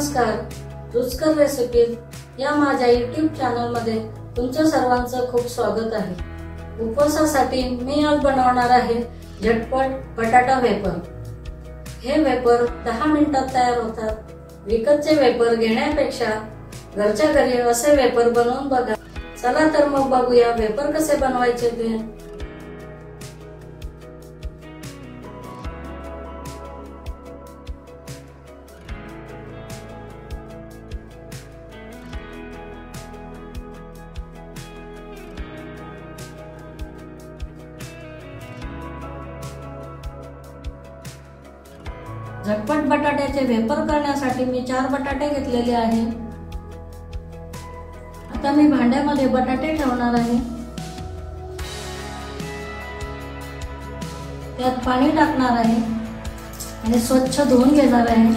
नमस्कार, रुचकर रेसिपीज या माझ्या YouTube चॅनलमध्ये तुमचं सर्वांचं खूप स्वागत आहे। उपवासासाठी मी आज बनवणार आहे झटपट बटाटा वेफर। हे वेफर 10 मिनिटात तयार होतात। विकतचे वेफर घेण्यापेक्षा घरच्या घरी असे वेफर बनवून बघा। चला तर मग बघूया वेफर कसे बनवायचे ते। झटपट बटाट्याचे वेफर करण्यासाठी मी 4 बटाटे घेतलेले आहे। आता मी भांड्यामध्ये बटाटे ठेवणार आहे। त्यात पाणी टाकणार आहे आणि स्वच्छ धुवून घेणार आहे।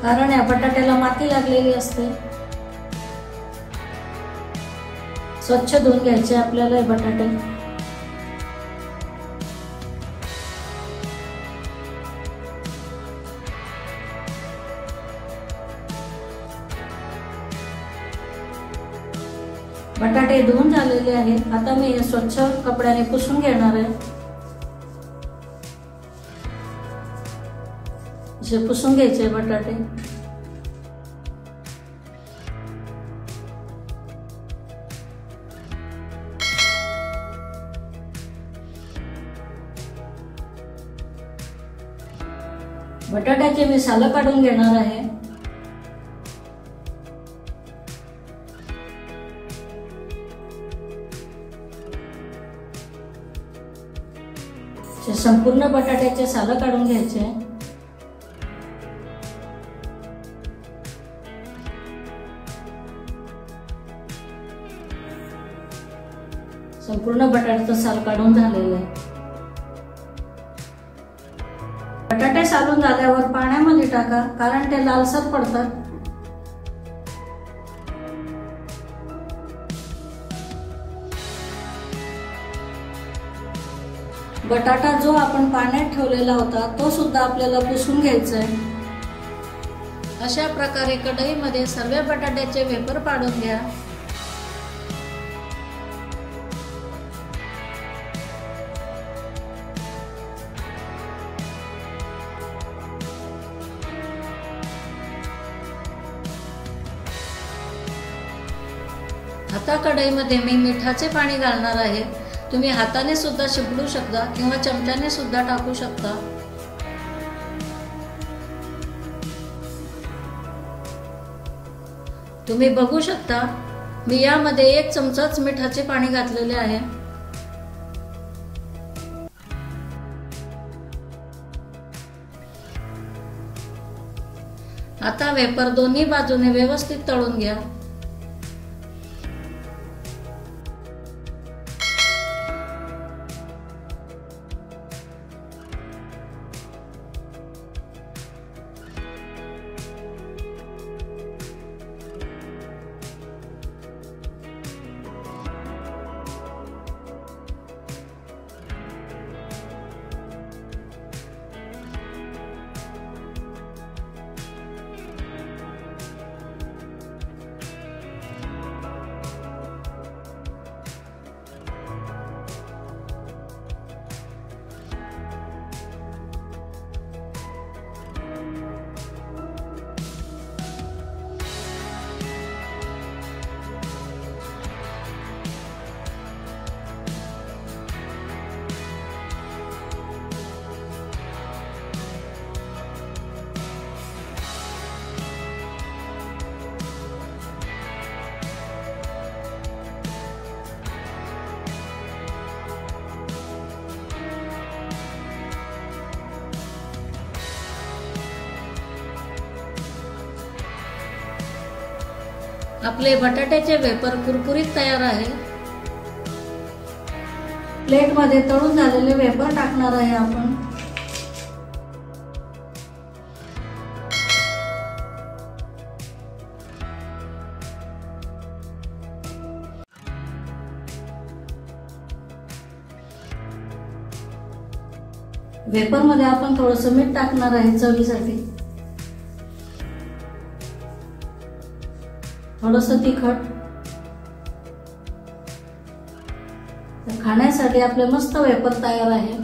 कारण या बटाट्याला माती लागलेली असते। स्वच्छ धुवून घ्यायचे आपल्याला हे बटाटे। बटाटे धुवून झालेले आहेत। आता मी हे स्वच्छ कपड्याने पुसून घेणार आहे। असे पुसून घ्यायचे बटाटे। बटाट्याचे मी साल काढून घेणार आहे। संपूर्ण बटाट्याचे साल काढून घ्यायचे। संपूर्ण बटाट्याचं साल काढून झालेलं आहे। बटाटे सालून झाल्यावर पाण्यामध्ये टाका, कारण ते लालसर पडतात। बटाटा जो आपण पाण्यात ठेवलेला होता तो सुद्धा आपल्याला पुसून घ्यायचा आहे। अशा प्रकारे कढईमध्ये सर्व बटाट्याचे वेफर पाडून घ्या। आता कढईमध्ये मी मिठाचे पाणी घालणार आहे। तुम्ही हाताने सुद्धा शिपडू शकता किंवा चमच्याने सुद्धा टाकू शकता। तुम्ही बघू शकता मी यामध्ये 1 चमचाच मिठाचे पाणी घातलेले आहे। आता वेफर दोन्ही बाजूने व्यवस्थित तळून घ्या। आपले बटाट्याचे वेफर कुरकुरीत तयार आहे। प्लेट मध्ये तळून झालेले वेफर टाकणार आहे आपण। वेपर मध्ये आपण थोडंसं मीठ टाकणार आहे चवीसाठी, थोडंसं तिखट. खाण्यासाठी आपले मस्त वेपर तयार आहे.